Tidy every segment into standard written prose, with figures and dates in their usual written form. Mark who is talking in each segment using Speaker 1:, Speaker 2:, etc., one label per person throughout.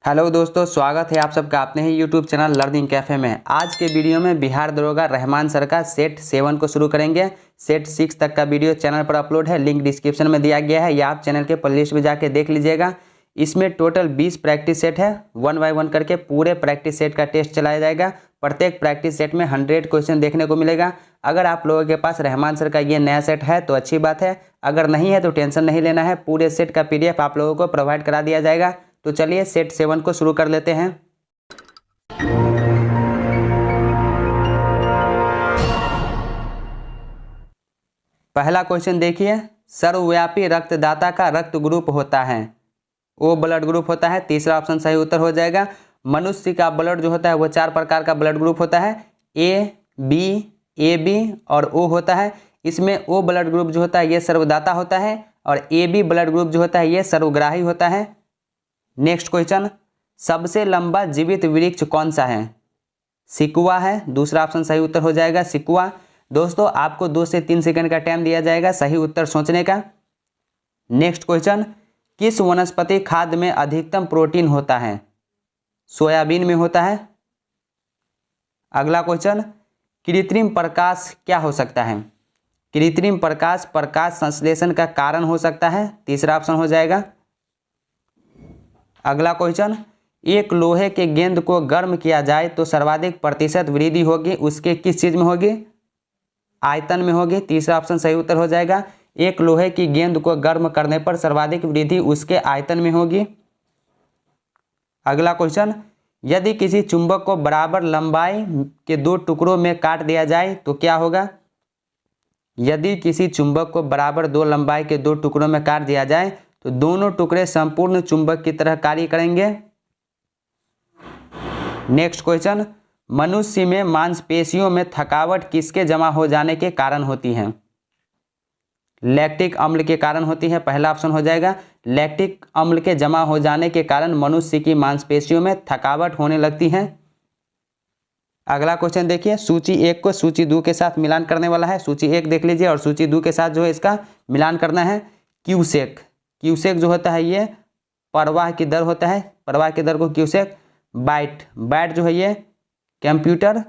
Speaker 1: Hello दोस्तों, स्वागत है आप सबका अपने ही यूट्यूब चैनल लर्निंग कैफ़े में। आज के वीडियो में बिहार दरोगा रहमान सर का सेट 7 को शुरू करेंगे। सेट 6 तक का वीडियो चैनल पर अपलोड है, लिंक डिस्क्रिप्शन में दिया गया है या आप चैनल के प्लेलिस्ट में जाके देख लीजिएगा। इसमें टोटल 20 प्रैक्टिस सेट है, 1 बाय 1 करके पूरे प्रैक्टिस सेट का टेस्ट चलाया जाएगा। प्रत्येक प्रैक्टिस सेट में 100 क्वेश्चन देखने को मिलेगा। अगर आप लोगों के पास रहमान सर का ये नया सेट है तो अच्छी बात है, अगर नहीं है तो टेंशन नहीं लेना है, पूरे सेट का PDF आप लोगों को प्रोवाइड करा दिया जाएगा। तो चलिए सेट 7 को शुरू कर लेते हैं। पहला क्वेश्चन देखिए, सर्वव्यापी रक्तदाता का रक्त ग्रुप होता है, ओ ब्लड ग्रुप होता है। तीसरा ऑप्शन सही उत्तर हो जाएगा। मनुष्य का ब्लड जो होता है वो 4 प्रकार का ब्लड ग्रुप होता है, ए बी और ओ होता है। इसमें ओ ब्लड ग्रुप जो होता है ये सर्वदाता होता है और AB ब्लड ग्रुप जो होता है ये सर्वग्राही होता है। नेक्स्ट क्वेश्चन, सबसे लंबा जीवित वृक्ष कौन सा है? सिकुआ है। दूसरा ऑप्शन सही उत्तर हो जाएगा, सिकुआ। दोस्तों आपको 2 से 3 सेकंड का टाइम दिया जाएगा सही उत्तर सोचने का। नेक्स्ट क्वेश्चन, किस वनस्पति खाद्य में अधिकतम प्रोटीन होता है? सोयाबीन में होता है। अगला क्वेश्चन, कृत्रिम प्रकाश क्या हो सकता है? कृत्रिम प्रकाश प्रकाश संश्लेषण का कारण हो सकता है। तीसरा ऑप्शन हो जाएगा। अगला क्वेश्चन, एक लोहे के गेंद को गर्म किया जाए तो सर्वाधिक प्रतिशत वृद्धि होगी, उसके किस चीज में होगी? आयतन में होगी। तीसरा ऑप्शन सही उत्तर हो जाएगा। एक लोहे की गेंद को गर्म करने पर सर्वाधिक वृद्धि उसके आयतन में होगी। अगला क्वेश्चन, यदि किसी चुंबक को बराबर लंबाई के 2 टुकड़ों में काट दिया जाए तो क्या होगा? यदि किसी चुंबक को बराबर 2 लंबाई के 2 टुकड़ों में काट दिया जाए तो दोनों टुकड़े संपूर्ण चुंबक की तरह कार्य करेंगे। नेक्स्ट क्वेश्चन, मनुष्य में मांसपेशियों में थकावट किसके जमा हो जाने के कारण होती है? लैक्टिक अम्ल के कारण होती है। पहला ऑप्शन हो जाएगा। लैक्टिक अम्ल के जमा हो जाने के कारण मनुष्य की मांसपेशियों में थकावट होने लगती है। अगला क्वेश्चन देखिए, सूची 1 को सूची 2 के साथ मिलान करने वाला है। सूची 1 देख लीजिए और सूची 2 के साथ जो है इसका मिलान करना है। क्यूसेक, क्यूसेक जो होता है ये प्रवाह की दर होता है, प्रवाह की दर को क्यूसेक। बैट जो है ये कंप्यूटर।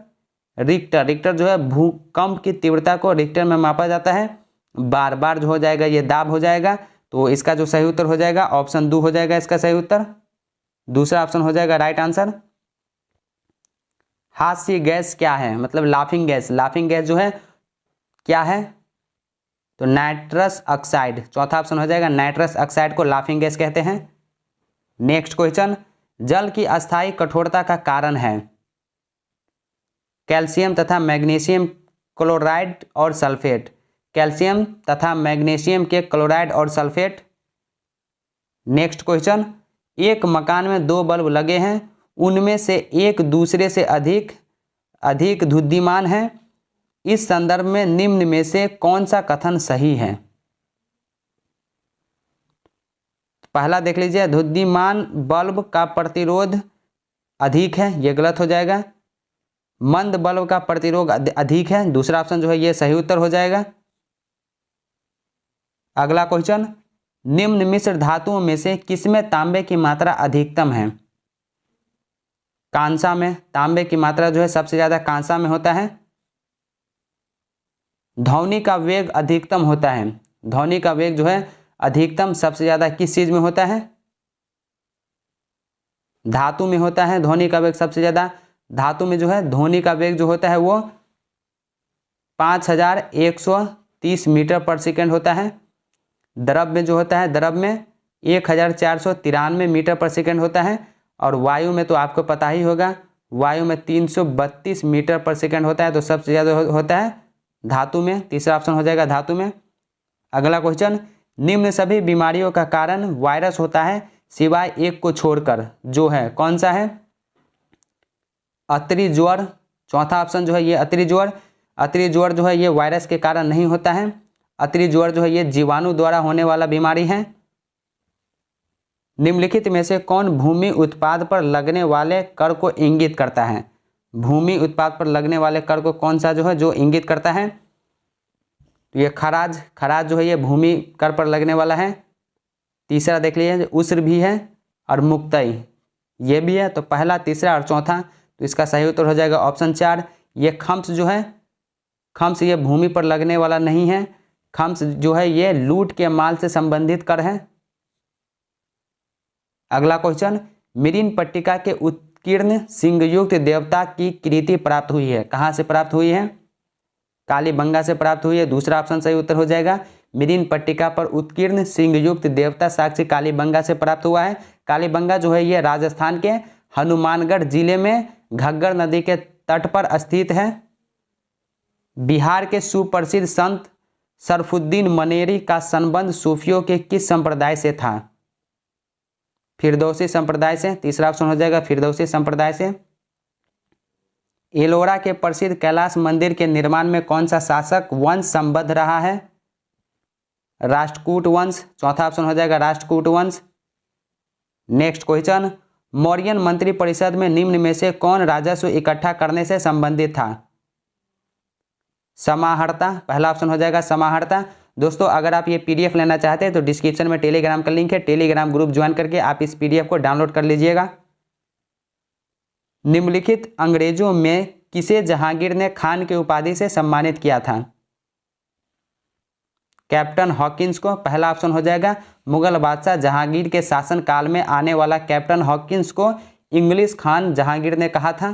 Speaker 1: रिक्टर जो है भूकंप की तीव्रता को रिक्टर में मापा जाता है। बार जो हो जाएगा ये दाब हो जाएगा। तो इसका जो सही उत्तर हो जाएगा ऑप्शन 2 हो जाएगा इसका सही उत्तर। दूसरा ऑप्शन हो जाएगा राइट आंसर। हास्य गैस क्या है? मतलब लाफिंग गैस। लाफिंग गैस जो है क्या है? तो नाइट्रस ऑक्साइड। चौथा ऑप्शन हो जाएगा, नाइट्रस ऑक्साइड को लाफिंग गैस कहते हैं। नेक्स्ट क्वेश्चन, जल की अस्थायी कठोरता का कारण है कैल्शियम तथा मैग्नीशियम क्लोराइड और सल्फेट। कैल्शियम तथा मैग्नीशियम के क्लोराइड और सल्फेट। नेक्स्ट क्वेश्चन, एक मकान में 2 बल्ब लगे हैं, उनमें से एक दूसरे से अधिक द्युतिमान है। इस संदर्भ में निम्न में से कौन सा कथन सही है? पहला देख लीजिए, द्युतिमान बल्ब का प्रतिरोध अधिक है, यह गलत हो जाएगा। मंद बल्ब का प्रतिरोध अधिक है। दूसरा ऑप्शन जो है ये सही उत्तर हो जाएगा। अगला क्वेश्चन, निम्न मिश्र धातुओं में से किसमें तांबे की मात्रा अधिकतम है? कांसा में। तांबे की मात्रा जो है सबसे ज्यादा कांसा में होता है। ध्वनि का वेग अधिकतम होता है। ध्वनि का वेग जो है अधिकतम सबसे ज्यादा किस चीज में होता है? धातु में होता है। ध्वनि का वेग सबसे ज्यादा धातु में जो है ध्वनि का वेग जो होता है वो 5130 मीटर पर सेकेंड होता है। द्रव में जो होता है, द्रव में 1493 मीटर पर सेकेंड होता है। और वायु में तो आपको पता ही होगा, वायु में 332 मीटर पर सेकेंड होता है। तो सबसे ज़्यादा होता है धातु में। तीसरा ऑप्शन हो जाएगा धातु में। अगला क्वेश्चन, निम्न सभी बीमारियों का कारण वायरस होता है सिवाय एक को छोड़कर, जो है कौन सा है? अतरी ज्वर। चौथा ऑप्शन जो है ये अतरी ज्वर। अतरी ज्वर जो है ये वायरस के कारण नहीं होता है। अतरी ज्वर जो है ये जीवाणु द्वारा होने वाला बीमारी है। निम्नलिखित में से कौन भूमि उत्पाद पर लगने वाले कर को इंगित करता है? भूमि उत्पाद पर लगने वाले कर को कौन सा जो है जो इंगित करता है? तो ये खराज जो है ये भूमि कर पर लगने वाला है। तीसरा देख लीजिए उस्र भी है और मुक्तई, ये भी है, तो पहला, तीसरा और चौथा, तो इसका सही उत्तर हो जाएगा ऑप्शन 4। ये खम्स जो है, खम्स ये भूमि पर लगने वाला नहीं है, खम्स जो है ये लूट के माल से संबंधित कर है। अगला क्वेश्चन, मिरिन पट्टिका के उत्कीर्ण सिंहयुक्त देवता की कृति प्राप्त हुई है, कहाँ से प्राप्त हुई है? कालीबंगा से प्राप्त हुई है, दूसरा ऑप्शन सही उत्तर हो जाएगा। मिरिन पट्टिका पर उत्कीर्ण सिंहयुक्त देवता साक्ष्य कालीबंगा से प्राप्त हुआ है। कालीबंगा जो है ये राजस्थान के हनुमानगढ़ जिले में घग्गर नदी के तट पर स्थित है। बिहार के सुप्रसिद्ध संत शरफुद्दीन मनेरी का संबंध सूफियों के किस संप्रदाय से था? फिरदौसी संप्रदाय से, तीसरा ऑप्शन हो जाएगा फिरदौसी संप्रदाय से। एलोरा के प्रसिद्ध कैलाश मंदिर के निर्माण में कौन सा शासक वंश संबद्ध रहा है? राष्ट्रकूट वंश, चौथा ऑप्शन हो जाएगा राष्ट्रकूट वंश। नेक्स्ट क्वेश्चन, मौर्यन मंत्री परिषद में निम्न में से कौन राजस्व इकट्ठा करने से संबंधित था? समाहर्ता, पहला ऑप्शन हो जाएगा समाहर्ता। दोस्तों अगर आप ये पीडीएफ लेना चाहते हैं तो डिस्क्रिप्शन में टेलीग्राम का लिंक है, टेलीग्राम ग्रुप ज्वाइन करके आप इस पीडीएफ को डाउनलोड कर लीजिएगा। निम्नलिखित अंग्रेजों में किसे जहांगीर ने खान की उपाधि से सम्मानित किया था? कैप्टन हॉकिंस को, पहला ऑप्शन हो जाएगा। मुगल बादशाह जहांगीर के शासन काल में आने वाला कैप्टन हॉकिंस को इंग्लिश खान जहांगीर ने कहा था।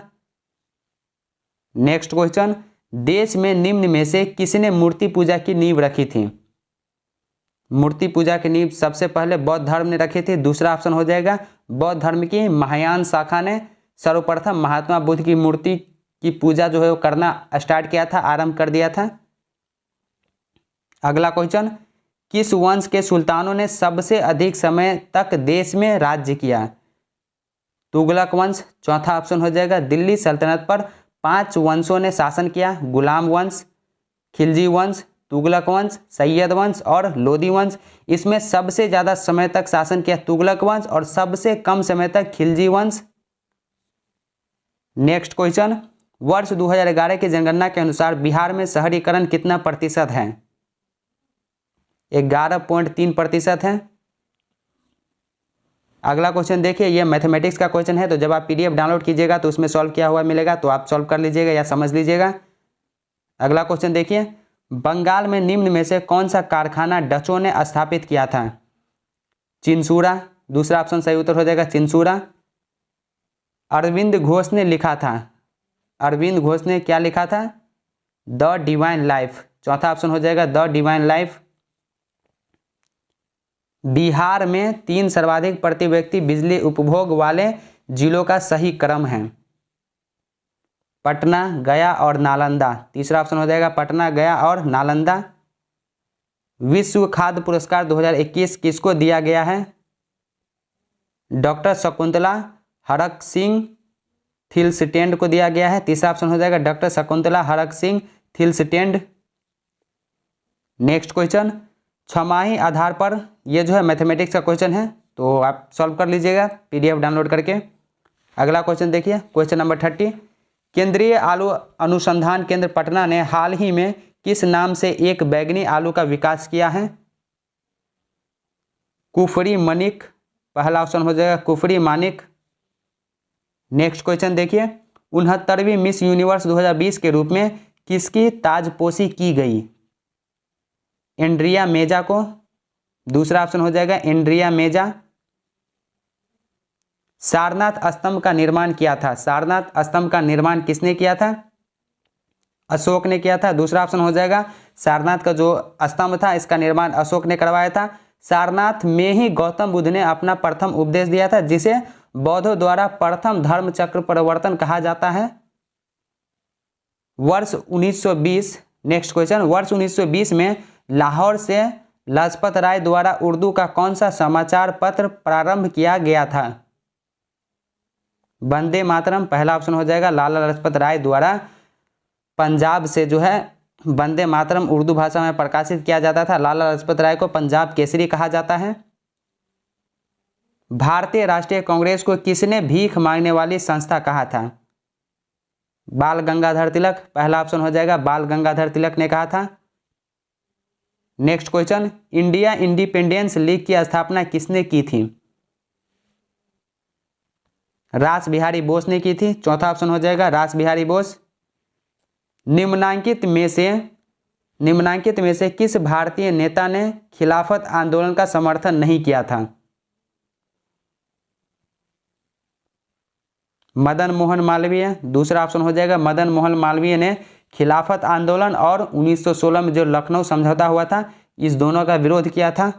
Speaker 1: नेक्स्ट क्वेश्चन, देश में निम्न में से किसने मूर्ति पूजा की नींव रखी थी? मूर्ति पूजा की नींव सबसे पहले बौद्ध धर्म ने रखी थी, दूसरा ऑप्शन हो जाएगा बौद्ध धर्म की महायान शाखा ने सर्वप्रथम महात्मा बुद्ध की मूर्ति की पूजा जो है वो करना स्टार्ट किया था, आरंभ कर दिया था। अगला क्वेश्चन, किस वंश के सुल्तानों ने सबसे अधिक समय तक देश में राज्य किया? तुगलक वंश, चौथा ऑप्शन हो जाएगा। दिल्ली सल्तनत पर 5 वंशों ने शासन किया, गुलाम वंश, खिलजी वंश, तुगलक वंश, सैयद वंश और लोदी वंश। इसमें सबसे ज़्यादा समय तक शासन किया तुगलक वंश और सबसे कम समय तक खिलजी वंश। नेक्स्ट क्वेश्चन, वर्ष 2011 की जनगणना के अनुसार बिहार में शहरीकरण कितना प्रतिशत है? 11.3% है। अगला क्वेश्चन देखिए, यह मैथमेटिक्स का क्वेश्चन है, तो जब आप पीडीएफ डाउनलोड कीजिएगा तो उसमें सॉल्व किया हुआ मिलेगा, तो आप सॉल्व कर लीजिएगा या समझ लीजिएगा। अगला क्वेश्चन देखिए, बंगाल में निम्न में से कौन सा कारखाना डचों ने स्थापित किया था? चिंसूरा, दूसरा ऑप्शन सही उत्तर हो जाएगा चिंसूरा। अरविंद घोष ने लिखा था, अरविंद घोष ने क्या लिखा था? द डिवाइन लाइफ, चौथा ऑप्शन हो जाएगा द डिवाइन लाइफ। बिहार में 3 सर्वाधिक प्रति व्यक्ति बिजली उपभोग वाले जिलों का सही क्रम है? पटना, गया और नालंदा, तीसरा ऑप्शन हो जाएगा पटना, गया और नालंदा। विश्व खाद्य पुरस्कार 2021 किसको दिया गया है? डॉक्टर शकुंतला हरक सिंह थिलस्टेंड को दिया गया है, तीसरा ऑप्शन हो जाएगा doctor Shakuntala Harak Singh Thilsted. Next question, छमाही आधार पर, ये जो है मैथमेटिक्स का क्वेश्चन है, तो आप सॉल्व कर लीजिएगा पीडीएफ डाउनलोड करके। अगला क्वेश्चन देखिए, क्वेश्चन नंबर 30, केंद्रीय आलू अनुसंधान केंद्र पटना ने हाल ही में किस नाम से एक बैगनी आलू का विकास किया है? कुफरी मनिक, पहला ऑप्शन हो जाएगा कुफरी मानिक। नेक्स्ट क्वेश्चन देखिए, 69वीं मिस यूनिवर्स 2020 के रूप में किसकी ताजपोशी की गई? एंड्रिया मेजा को, दूसरा ऑप्शन हो जाएगा एंड्रिया मेजा। सारनाथ स्तंभ का निर्माण किया था, सारनाथ स्तंभ का निर्माण किसने किया था? अशोक ने किया था, दूसरा ऑप्शन हो जाएगा सारनाथ का जो स्तंभ था इसका निर्माण अशोक ने करवाया था। सारनाथ में ही गौतम बुद्ध ने अपना प्रथम उपदेश दिया था, जिसे बौद्धों द्वारा प्रथम धर्म चक्र परिवर्तन कहा जाता है। वर्ष 1920, नेक्स्ट क्वेश्चन, वर्ष 1920 में लाहौर से लाजपत राय द्वारा उर्दू का कौन सा समाचार पत्र प्रारंभ किया गया था? वंदे मातरम, पहला ऑप्शन हो जाएगा लाला लाजपत राय द्वारा पंजाब से जो है वंदे मातरम उर्दू भाषा में प्रकाशित किया जाता था। लाला लाजपत राय को पंजाब केसरी कहा जाता है। भारतीय राष्ट्रीय कांग्रेस को किसने भीख मांगने वाली संस्था कहा था? बाल गंगाधर तिलक, पहला ऑप्शन हो जाएगा बाल गंगाधर तिलक ने कहा था। Next question, India independence league की स्थापना किसने की थी? रास बिहारी बोस ने की थी। चौथा ऑप्शन हो जाएगा रास बिहारी बोस। निम्नलिखित में से किस भारतीय नेता ने खिलाफत आंदोलन का समर्थन नहीं किया था? मदन मोहन मालवीय। दूसरा ऑप्शन हो जाएगा मदन मोहन मालवीय ने खिलाफत आंदोलन और 1916 में जो लखनऊ समझौता हुआ था, इस दोनों का विरोध किया था।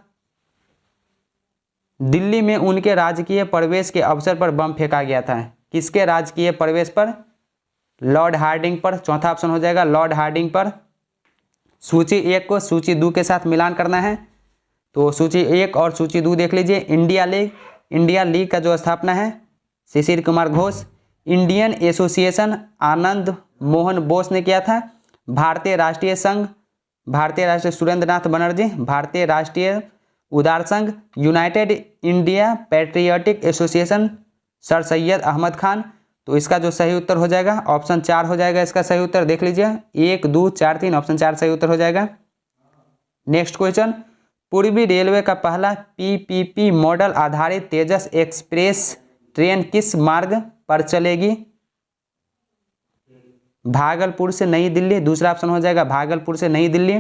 Speaker 1: दिल्ली में उनके राजकीय प्रवेश के अवसर पर बम फेंका गया था। किसके राजकीय प्रवेश पर? लॉर्ड हार्डिंग पर। चौथा ऑप्शन हो जाएगा लॉर्ड हार्डिंग पर। सूची 1 को सूची 2 के साथ मिलान करना है, तो सूची 1 और सूची 2 देख लीजिए। इंडिया लीग का जो स्थापना है शिशिर कुमार घोष। इंडियन एसोसिएशन आनंद मोहन बोस ने किया था। भारतीय राष्ट्रीय संघ सुरेंद्र नाथ बनर्जी। भारतीय राष्ट्रीय उदार संघ United India Patriotic Association sir Syed Ahmad Khan. तो इसका जो सही उत्तर हो जाएगा ऑप्शन 4 हो जाएगा। इसका सही उत्तर देख लीजिए 1 2 4 3 ऑप्शन 4 सही उत्तर हो जाएगा। नेक्स्ट क्वेश्चन, पूर्वी रेलवे का पहला पीपीपी मॉडल आधारित तेजस एक्सप्रेस ट्रेन किस मार्ग पर चलेगी? भागलपुर से नई दिल्ली। दूसरा ऑप्शन हो जाएगा भागलपुर से नई दिल्ली।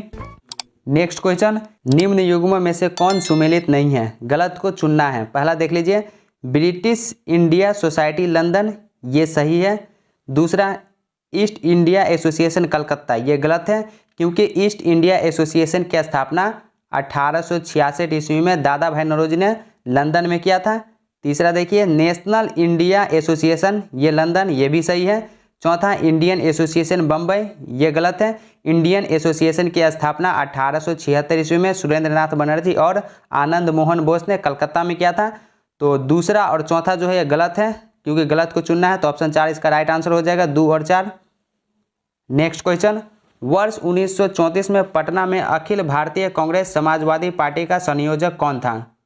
Speaker 1: नेक्स्ट क्वेश्चन, निम्न युग्म में से कौन सुमेलित नहीं है? गलत को चुनना है। पहला देख लीजिए ब्रिटिश इंडिया सोसाइटी लंदन, ये सही है। दूसरा ईस्ट इंडिया एसोसिएशन कलकत्ता, ये गलत है क्योंकि ईस्ट इंडिया एसोसिएशन की स्थापना 1866 ईस्वी में दादा भाई नौरोजी ने लंदन में किया था। तीसरा देखिए नेशनल इंडिया एसोसिएशन, ये लंदन, ये भी सही है। चौथा इंडियन एसोसिएशन बम्बई, ये गलत है। इंडियन एसोसिएशन की स्थापना 1876 ईस्वी में सुरेंद्र नाथ बनर्जी और आनंद मोहन बोस ने कलकत्ता में किया था। तो दूसरा और चौथा जो है ये गलत है, क्योंकि गलत को चुनना है, तो ऑप्शन 4 इसका राइट आंसर हो जाएगा, 2 और 4। नेक्स्ट क्वेश्चन, वर्ष 1934 में पटना में अखिल भारतीय कांग्रेस समाजवादी पार्टी का संयोजक कौन था?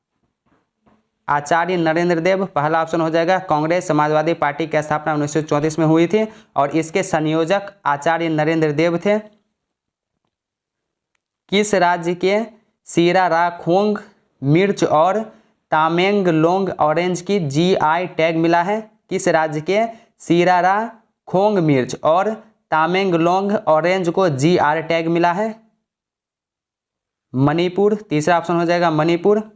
Speaker 1: आचार्य नरेंद्र देव। पहला ऑप्शन हो जाएगा कांग्रेस समाजवादी पार्टी की स्थापना 1934 में हुई थी और इसके संयोजक आचार्य नरेंद्र देव थे। किस राज्य के सीराराखोंग मिर्च और तामेंगलोंग ऑरेंज की जीआई टैग मिला है? किस राज्य के सीराराखोंग मिर्च और तामेंगलोंग ऑरेंज को जीआर टैग मिला है? मणिपुर। तीसरा ऑप्शन हो जाएगा मणिपुर।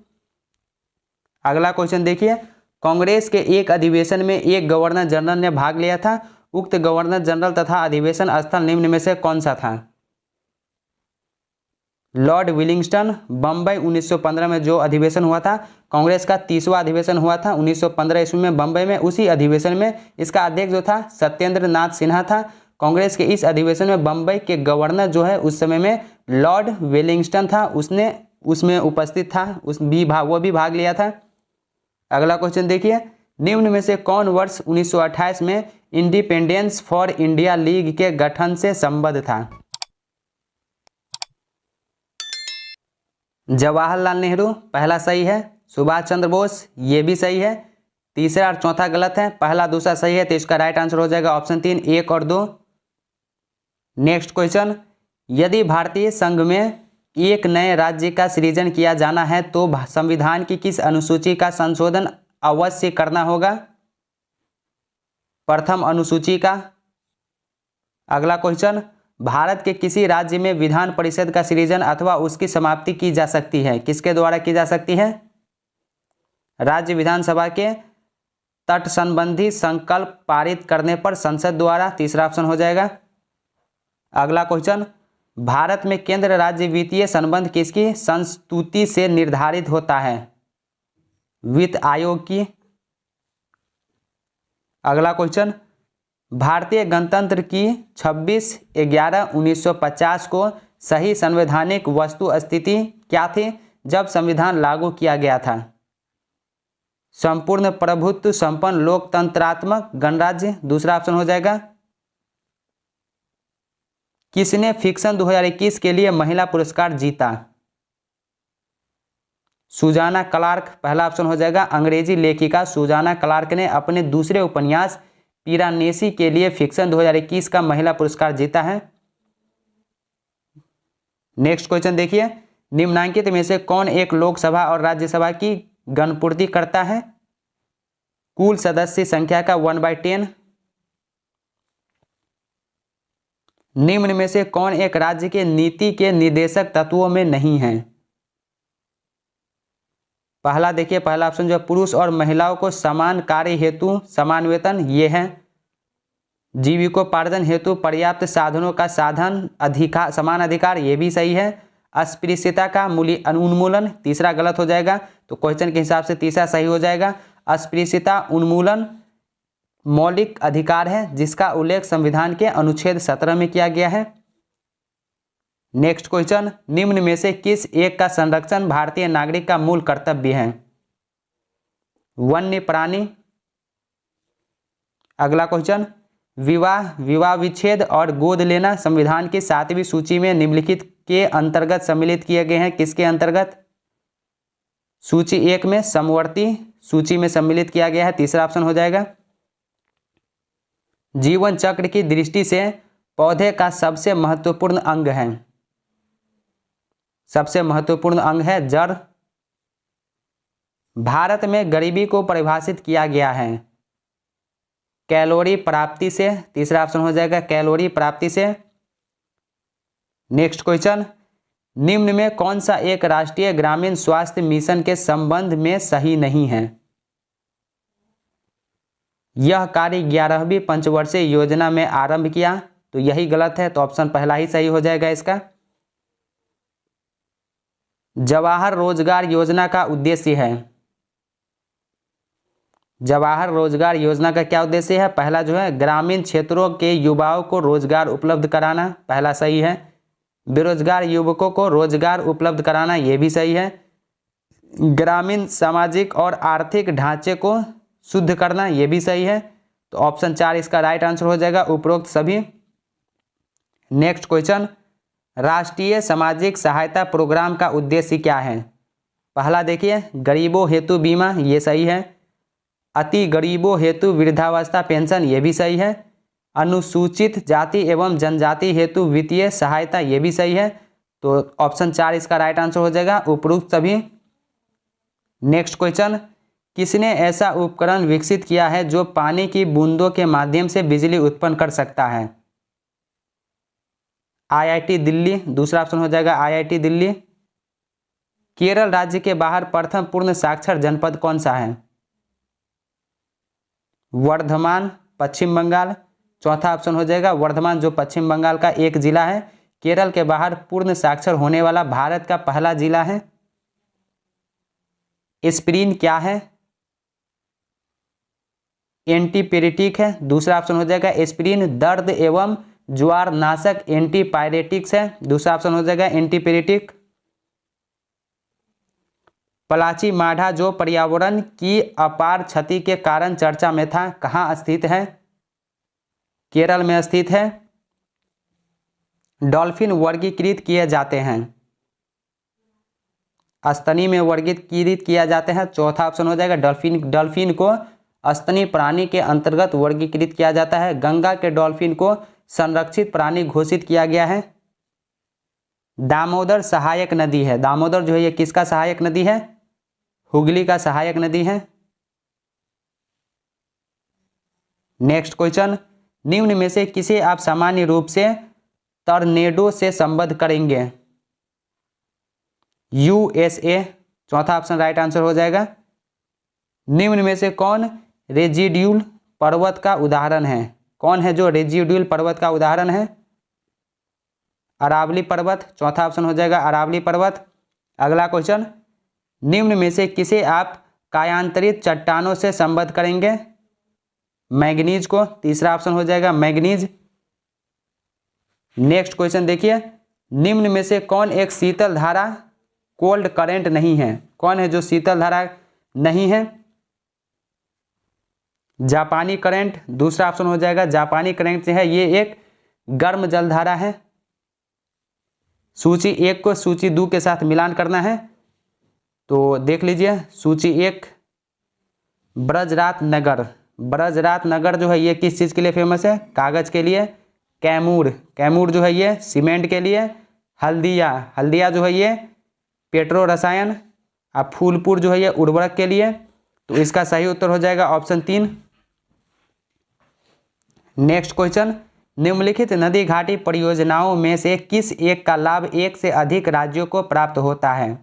Speaker 1: अगला क्वेश्चन देखिए, कांग्रेस के एक अधिवेशन में एक गवर्नर जनरल ने भाग लिया था। उक्त गवर्नर जनरल तथा अधिवेशन स्थल निम्न में से कौन सा था? लॉर्ड विलिंगस्टन। बम्बई 1915 में जो अधिवेशन हुआ था, कांग्रेस का 30वां अधिवेशन हुआ था 1915 ईस्वी में बम्बई में। उसी अधिवेशन में इसका अध्यक्ष जो था सत्येंद्र नाथ सिन्हा था। कांग्रेस के इस अधिवेशन में बम्बई के गवर्नर जो है उस समय में लॉर्ड विलिंगस्टन था, उसने उसमें उपस्थित था, वो भी भाग लिया था। अगला क्वेश्चन देखिए, निम्न में से कौन वर्ष 1928 में इंडिपेंडेंस फॉर इंडिया लीग के गठन से संबद्ध था? जवाहरलाल नेहरू। पहला सही है। सुभाष चंद्र बोस, ये भी सही है। तीसरा और चौथा गलत है, पहला दूसरा सही है, तो इसका राइट आंसर हो जाएगा ऑप्शन 3, 1 और 2। नेक्स्ट क्वेश्चन, यदि भारतीय संघ में एक नए राज्य का सृजन किया जाना है तो संविधान की किस अनुसूची का संशोधन अवश्य करना होगा? प्रथम अनुसूची का। अगला क्वेश्चन, भारत के किसी राज्य में विधान परिषद का सृजन अथवा उसकी समाप्ति की जा सकती है? किसके द्वारा की जा सकती है? राज्य विधानसभा के तट संबंधी संकल्प पारित करने पर संसद द्वारा। तीसरा ऑप्शन हो जाएगा। अगला क्वेश्चन, भारत में केंद्र राज्य वित्तीय संबंध किसकी संस्तुति से निर्धारित होता है? वित्त आयोग की। अगला क्वेश्चन, भारतीय गणतंत्र की 26/11/1950 को सही संवैधानिक वस्तु स्थिति क्या थी जब संविधान लागू किया गया था? संपूर्ण प्रभुत्व संपन्न लोकतंत्रात्मक गणराज्य। दूसरा ऑप्शन हो जाएगा। किसने फिक्शन 2021 के लिए महिला पुरस्कार जीता? सुजाना क्लार्क। पहला ऑप्शन हो जाएगा। अंग्रेजी लेखिका सुजाना क्लार्क ने अपने दूसरे उपन्यास पिरानेसी के लिए फिक्शन 2021 का महिला पुरस्कार जीता है। नेक्स्ट क्वेश्चन देखिए, निम्नलिखित में से कौन एक लोकसभा और राज्यसभा की गणपूर्ति करता है? कुल सदस्य संख्या का 1/10। निम्न में से कौन एक राज्य के नीति के निर्देशक तत्वों में नहीं है? पहला देखिए, पहला ऑप्शन जो है पुरुष और महिलाओं को समान कार्य हेतु समान वेतन, ये है। जीविकोपार्जन हेतु पर्याप्त साधनों का साधन अधिकार समान अधिकार, ये भी सही है। अस्पृश्यता का मूल्य उन्मूलन, तीसरा गलत हो जाएगा, तो क्वेश्चन के हिसाब से तीसरा सही हो जाएगा। अस्पृश्यता उन्मूलन मौलिक अधिकार है जिसका उल्लेख संविधान के अनुच्छेद 17 में किया गया है। नेक्स्ट क्वेश्चन, निम्न में से किस एक का संरक्षण भारतीय नागरिक का मूल कर्तव्य है? वन्य प्राणी। अगला क्वेश्चन, विवाह विच्छेद और गोद लेना संविधान की 7वीं सूची में निम्नलिखित के अंतर्गत सम्मिलित किए गए हैं। किसके अंतर्गत? सूची 1 में समवर्ती सूची में सम्मिलित किया गया है, तीसरा ऑप्शन हो जाएगा। जीवन चक्र की दृष्टि से पौधे का सबसे महत्वपूर्ण अंग है, सबसे महत्वपूर्ण अंग है जड़। भारत में गरीबी को परिभाषित किया गया है कैलोरी प्राप्ति से, तीसरा ऑप्शन हो जाएगा कैलोरी प्राप्ति से। नेक्स्ट क्वेश्चन, निम्न में कौन सा एक राष्ट्रीय ग्रामीण स्वास्थ्य मिशन के संबंध में सही नहीं है? यह कार्य 11वीं पंचवर्षीय योजना में आरंभ किया, तो यही गलत है, तो ऑप्शन पहला ही सही हो जाएगा इसका। जवाहर रोजगार योजना का उद्देश्य है, जवाहर रोजगार योजना का क्या उद्देश्य है? पहला जो है ग्रामीण क्षेत्रों के युवाओं को रोजगार उपलब्ध कराना, पहला सही है। बेरोजगार युवकों को रोजगार उपलब्ध कराना, ये भी सही है। ग्रामीण सामाजिक और आर्थिक ढांचे को शुद्ध करना, ये भी सही है, तो ऑप्शन 4 इसका राइट आंसर हो जाएगा, उपरोक्त सभी। नेक्स्ट क्वेश्चन, राष्ट्रीय सामाजिक सहायता प्रोग्राम का उद्देश्य क्या है? पहला देखिए गरीबों हेतु बीमा, ये सही है। अति गरीबों हेतु वृद्धावस्था पेंशन, ये भी सही है। अनुसूचित जाति एवं जनजाति हेतु वित्तीय सहायता, ये भी सही है, तो ऑप्शन 4 इसका राइट आंसर हो जाएगा, उपरोक्त सभी। नेक्स्ट क्वेश्चन, किसने ऐसा उपकरण विकसित किया है जो पानी की बूंदों के माध्यम से बिजली उत्पन्न कर सकता है? IIT दिल्ली, दूसरा ऑप्शन हो जाएगा IIT दिल्ली। केरल राज्य के बाहर प्रथम पूर्ण साक्षर जनपद कौन सा है? वर्धमान, पश्चिम बंगाल, चौथा ऑप्शन हो जाएगा वर्धमान, जो पश्चिम बंगाल का एक जिला है। केरल के बाहर पूर्ण साक्षर होने वाला भारत का पहला जिला है। एस्पिरिन क्या है? एंटीपायरेटिक है, दूसरा ऑप्शन हो जाएगा एस्पिरिन दर्द एवं ज्वार नाशक एंटीपायरेटिक्स है, दूसरा ऑप्शन हो जाएगा एंटीपायरेटिक। पलाची माढ़ा जो पर्यावरण की अपार क्षति के कारण चर्चा में था, कहाँ स्थित है? केरल में स्थित है। डॉल्फिन वर्गीकृत किए जाते हैं, स्तनी में वर्गीकृत किया जाते हैं, चौथा ऑप्शन हो जाएगा डॉल्फिन को स्तनी प्राणी के अंतर्गत वर्गीकृत किया जाता है। गंगा के डॉल्फिन को संरक्षित प्राणी घोषित किया गया है। दामोदर सहायक नदी है, दामोदर जो है ये किसका सहायक नदी है? हुगली का सहायक नदी है। नेक्स्ट क्वेश्चन, निम्न में से किसे आप सामान्य रूप से टॉर्नेडो से संबद्ध करेंगे? USA, चौथा ऑप्शन राइट आंसर हो जाएगा। निम्न में से कौन रेजिड्यूल पर्वत का उदाहरण है? कौन है जो रेजिड्यूल पर्वत का उदाहरण है? अरावली पर्वत, चौथा ऑप्शन हो जाएगा अरावली पर्वत। अगला क्वेश्चन, निम्न में से किसे आप कायांतरित चट्टानों से संबद्ध करेंगे? मैग्नीज को, तीसरा ऑप्शन हो जाएगा मैग्नीज। नेक्स्ट क्वेश्चन देखिए, निम्न में से कौन एक शीतल धारा कोल्ड करंट नहीं है? कौन है जो शीतल धारा नहीं है? जापानी करंट, दूसरा ऑप्शन हो जाएगा जापानी करंट जो है ये एक गर्म जलधारा है। सूची 1 को सूची 2 के साथ मिलान करना है, तो देख लीजिए सूची 1 ब्रजरात नगर, ब्रजरात नगर जो है ये किस चीज़ के लिए फेमस है? कागज़ के लिए। कैमूर, कैमूर जो है ये सीमेंट के लिए। हल्दिया, हल्दिया जो है ये पेट्रो रसायन। और फूलपुर जो है ये उर्वरक के लिए। तो इसका सही उत्तर हो जाएगा ऑप्शन 3। नेक्स्ट क्वेश्चन, निम्नलिखित नदी घाटी परियोजनाओं में से किस एक का लाभ एक से अधिक राज्यों को प्राप्त होता है?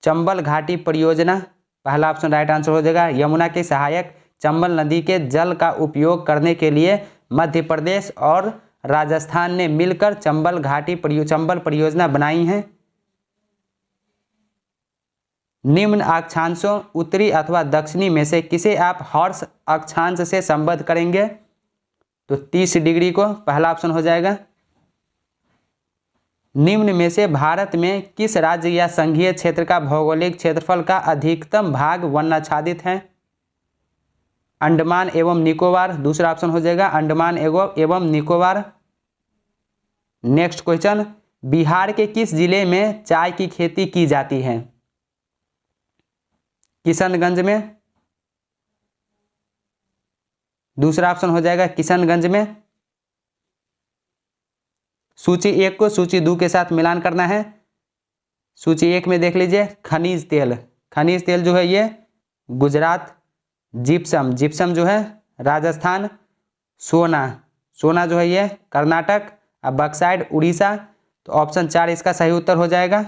Speaker 1: चंबल घाटी परियोजना, पहला ऑप्शन राइट आंसर हो जाएगा। यमुना की सहायक चंबल नदी के जल का उपयोग करने के लिए मध्य प्रदेश और राजस्थान ने मिलकर चंबल परियोजना बनाई है। निम्न अक्षांशों उत्तरी अथवा दक्षिणी में से किसे आप हॉर्स अक्षांश से संबद्ध करेंगे? तो 30 डिग्री को पहला ऑप्शन हो जाएगा। निम्न में से भारत में किस राज्य या संघीय क्षेत्र का भौगोलिक क्षेत्रफल का अधिकतम भाग वनाच्छादित है? अंडमान एवं निकोबार, दूसरा ऑप्शन हो जाएगा अंडमान एवं निकोबार। नेक्स्ट क्वेश्चन, बिहार के किस जिले में चाय की खेती की जाती है? किशनगंज में, दूसरा ऑप्शन हो जाएगा किशनगंज में। सूची 1 को सूची 2 के साथ मिलान करना है। सूची 1 में देख लीजिए खनिज तेल जो है ये गुजरात, जिप्सम जो है राजस्थान, सोना जो है ये कर्नाटक, अब बक्साइड उड़ीसा। तो ऑप्शन 4 इसका सही उत्तर हो जाएगा।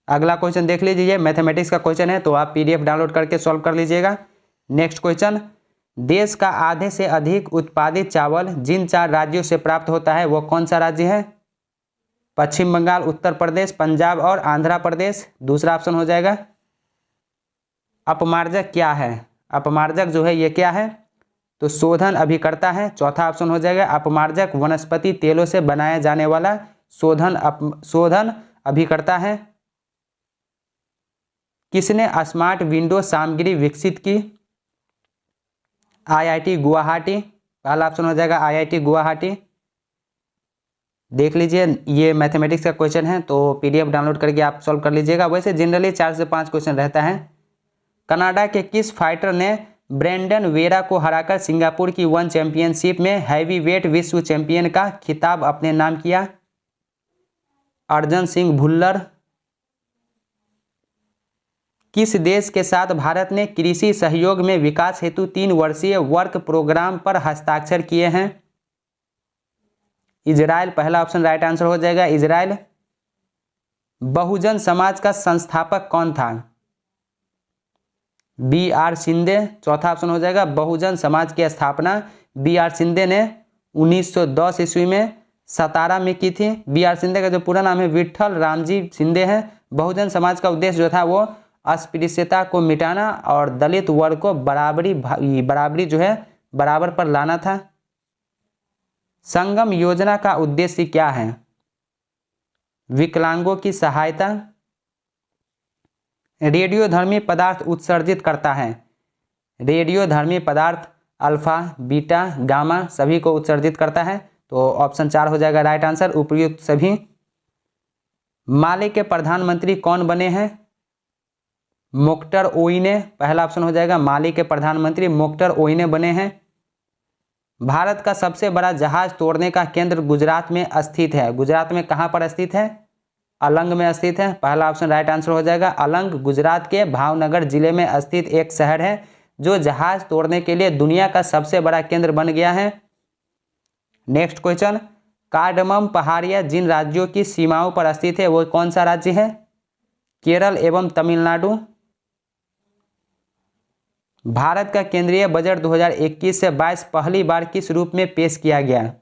Speaker 1: अगला क्वेश्चन देख लीजिए, ये मैथमेटिक्स का क्वेश्चन है, तो आप पीडीएफ डाउनलोड करके सॉल्व कर लीजिएगा। नेक्स्ट क्वेश्चन, देश का आधे से अधिक उत्पादित चावल जिन 4 राज्यों से प्राप्त होता है वो कौन सा राज्य है? पश्चिम बंगाल, उत्तर प्रदेश, पंजाब और आंध्र प्रदेश, दूसरा ऑप्शन हो जाएगा। अपमार्जक क्या है? अपमार्जक जो है ये क्या है? तो शोधन अभिकर्ता है, चौथा ऑप्शन हो जाएगा। अपमार्जक वनस्पति तेलों से बनाया जाने वाला शोधन अभिकर्ता है। किसने स्मार्ट विंडो सामग्री विकसित की? आईआईटी गुवाहाटी, पहला ऑप्शन हो जाएगा आईआईटी गुवाहाटी। देख लीजिए ये मैथमेटिक्स का क्वेश्चन है, तो पीडीएफ डाउनलोड करके आप सॉल्व कर लीजिएगा। वैसे जनरली 4 से 5 क्वेश्चन रहता है। कनाडा के किस फाइटर ने ब्रेंडन वेरा को हराकर सिंगापुर की वन चैंपियनशिप में हैवीवेट विश्व चैंपियन का खिताब अपने नाम किया? अर्जन सिंह भुल्लर। किस देश के साथ भारत ने कृषि सहयोग में विकास हेतु 3 वर्षीय वर्क प्रोग्राम पर हस्ताक्षर किए हैं? इजराइल, पहला ऑप्शन राइट आंसर हो जाएगा इजराइल। बहुजन समाज का संस्थापक कौन था? बी.आर. शिंदे, चौथा ऑप्शन हो जाएगा। बहुजन समाज की स्थापना बी.आर. शिंदे ने 1910 ईस्वी में सतारा में की थी। बी.आर. शिंदे का जो पूरा नाम है विठल रामजी शिंदे है। बहुजन समाज का उद्देश्य जो था वो अस्पृश्यता को मिटाना और दलित वर्ग को बराबरी जो है बराबर पर लाना था। संगम योजना का उद्देश्य क्या है? विकलांगों की सहायता। रेडियोधर्मी पदार्थ उत्सर्जित करता है। रेडियोधर्मी पदार्थ अल्फा, बीटा, गामा सभी को उत्सर्जित करता है, तो ऑप्शन 4 हो जाएगा राइट आंसर, उपयुक्त सभी। माले के प्रधानमंत्री कौन बने हैं? मोक्टर ओइने, पहला ऑप्शन हो जाएगा। माली के प्रधानमंत्री मोक्टर ओइने बने हैं। भारत का सबसे बड़ा जहाज तोड़ने का केंद्र गुजरात में स्थित है। गुजरात में कहां पर स्थित है? अलंग में स्थित है, पहला ऑप्शन राइट आंसर हो जाएगा। अलंग गुजरात के भावनगर जिले में स्थित एक शहर है जो जहाज तोड़ने के लिए दुनिया का सबसे बड़ा केंद्र बन गया है। नेक्स्ट क्वेश्चन, कार्डमम पहाड़ियां जिन राज्यों की सीमाओं पर स्थित है वो कौन सा राज्य है? केरल एवं तमिलनाडु। भारत का केंद्रीय बजट 2021 से 22 पहली बार किस रूप में पेश किया गया?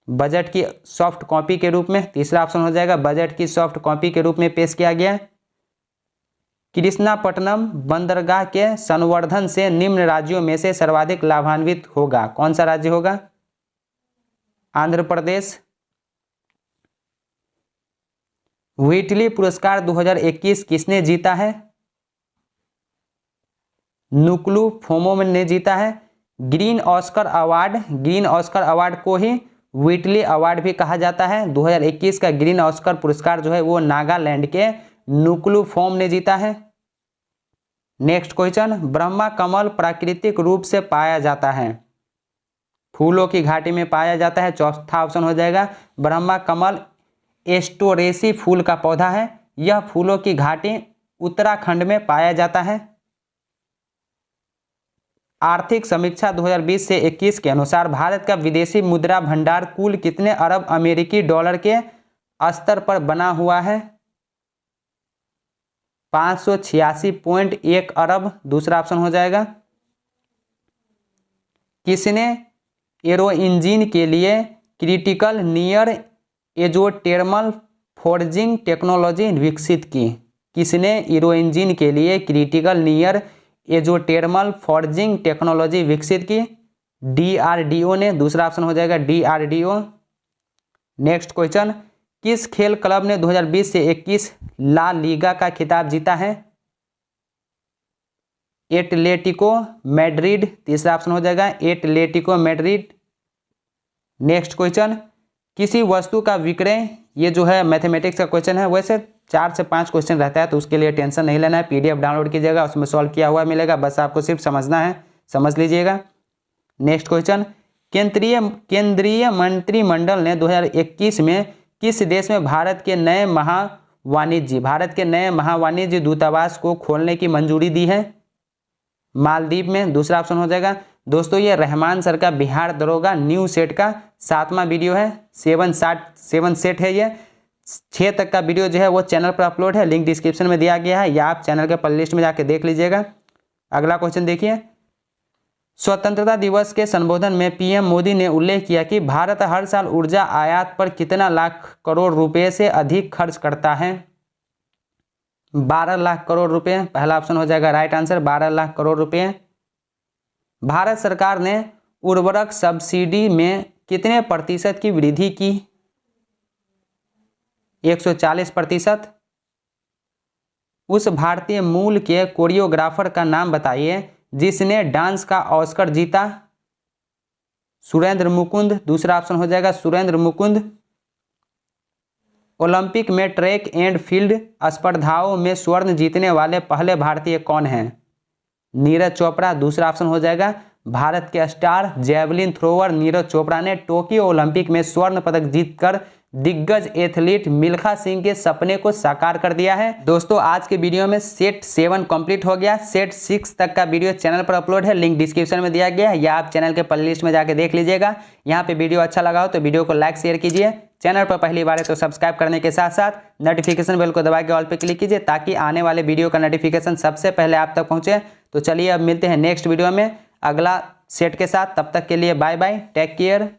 Speaker 1: बजट की सॉफ्ट कॉपी के रूप में, तीसरा ऑप्शन हो जाएगा। बजट की सॉफ्ट कॉपी के रूप में पेश किया गया। कृष्णापट्टनम बंदरगाह के संवर्धन से निम्न राज्यों में से सर्वाधिक लाभान्वित होगा, कौन सा राज्य होगा? आंध्र प्रदेश। व्हिटली पुरस्कार 2021 किसने जीता है? नुक्लू फोमो ने जीता है। ग्रीन ऑस्कर अवार्ड को ही व्हिटली अवार्ड भी कहा जाता है। 2021 का ग्रीन ऑस्कर पुरस्कार जो है वो नागालैंड के नुक्लू फोम ने जीता है। नेक्स्ट क्वेश्चन, ब्रह्मा कमल प्राकृतिक रूप से पाया जाता है? फूलों की घाटी में पाया जाता है, चौथा ऑप्शन हो जाएगा। ब्रह्मा कमल एस्टोरेसी फूल का पौधा है, यह फूलों की घाटी उत्तराखंड में पाया जाता है। आर्थिक समीक्षा 2020 से 21 के अनुसार भारत का विदेशी मुद्रा भंडार कुल कितने अरब अमेरिकी डॉलर के स्तर पर बना हुआ है? 586.1 अरब दूसरा ऑप्शन हो जाएगा। किसने एरो इंजन के लिए क्रिटिकल नियर एजोटेर्मल फोर्जिंग टेक्नोलॉजी विकसित की? किसने एरो इंजन के लिए क्रिटिकल नियर एजोटेर्मल फोर्जिंग टेक्नोलॉजी विकसित की? DRDO ने, दूसरा ऑप्शन हो जाएगा DRDO। नेक्स्ट क्वेश्चन, किस खेल क्लब ने 2020 से 21 ला लीगा का खिताब जीता है? एटलेटिको मैड्रिड, तीसरा ऑप्शन हो जाएगा एटलेटिको मैड्रिड। नेक्स्ट क्वेश्चन, किसी वस्तु का विक्रय, ये जो है मैथमेटिक्स का क्वेश्चन है, वैसे 4 से 5 क्वेश्चन रहता है तो उसके लिए टेंशन नहीं लेना है, PDF डाउनलोड कीजिएगा, उसमें सॉल्व किया हुआ मिलेगा, बस आपको सिर्फ समझना है, समझ लीजिएगा। नेक्स्ट क्वेश्चन, केंद्रीय मंत्रिमंडल ने 2021 में किस देश में भारत के नए महावाणिज्य दूतावास को खोलने की मंजूरी दी है? मालदीव में, दूसरा ऑप्शन हो जाएगा। दोस्तों ये रहमान सर का बिहार दरोगा न्यू सेट का 7वां वीडियो है, 7 सेट है, ये 6 तक का वीडियो जो है वो चैनल पर अपलोड है, लिंक डिस्क्रिप्शन में दिया गया है, या आप चैनल के प्लेलिस्ट में जाके देख लीजिएगा। अगला क्वेश्चन देखिए, स्वतंत्रता दिवस के संबोधन में PM मोदी ने उल्लेख किया कि भारत हर साल ऊर्जा आयात पर कितना लाख करोड़ रुपए से अधिक खर्च करता है? 12 लाख करोड़ रुपए, पहला ऑप्शन हो जाएगा राइट आंसर, 12 लाख करोड़ रुपए। भारत सरकार ने उर्वरक सब्सिडी में कितने प्रतिशत की वृद्धि की? 140%। उस भारतीय मूल के कोरियोग्राफर का नाम बताइए जिसने डांस का ऑस्कर जीता? सुरेंद्र मुकुंद, दूसरा ऑप्शन हो जाएगा सुरेंद्र मुकुंद। ओलंपिक में ट्रैक एंड फील्ड स्पर्धाओं में स्वर्ण जीतने वाले पहले भारतीय कौन हैं? नीरज चोपड़ा, दूसरा ऑप्शन हो जाएगा। भारत के star javelin thrower Neeraj Chopra ने टोक्यो ओलंपिक में स्वर्ण पदक जीतकर दिग्गज एथलीट मिल्खा सिंह के सपने को साकार कर दिया है। दोस्तों आज के वीडियो में सेट 7 कंप्लीट हो गया, सेट 6 तक का वीडियो चैनल पर अपलोड है, लिंक डिस्क्रिप्शन में दिया गया है, या आप चैनल के प्लेलिस्ट में जाके देख लीजिएगा। यहाँ पे वीडियो अच्छा लगा हो तो वीडियो को लाइक शेयर कीजिए, चैनल पर पहली बार है तो सब्सक्राइब करने के साथ साथ नोटिफिकेशन बेल को दबा के ऑल पे क्लिक कीजिए ताकि आने वाले वीडियो का नोटिफिकेशन सबसे पहले आप तक पहुँचे। तो चलिए अब मिलते हैं नेक्स्ट वीडियो में अगला सेट के साथ, तब तक के लिए बाय बाय, टेक केयर।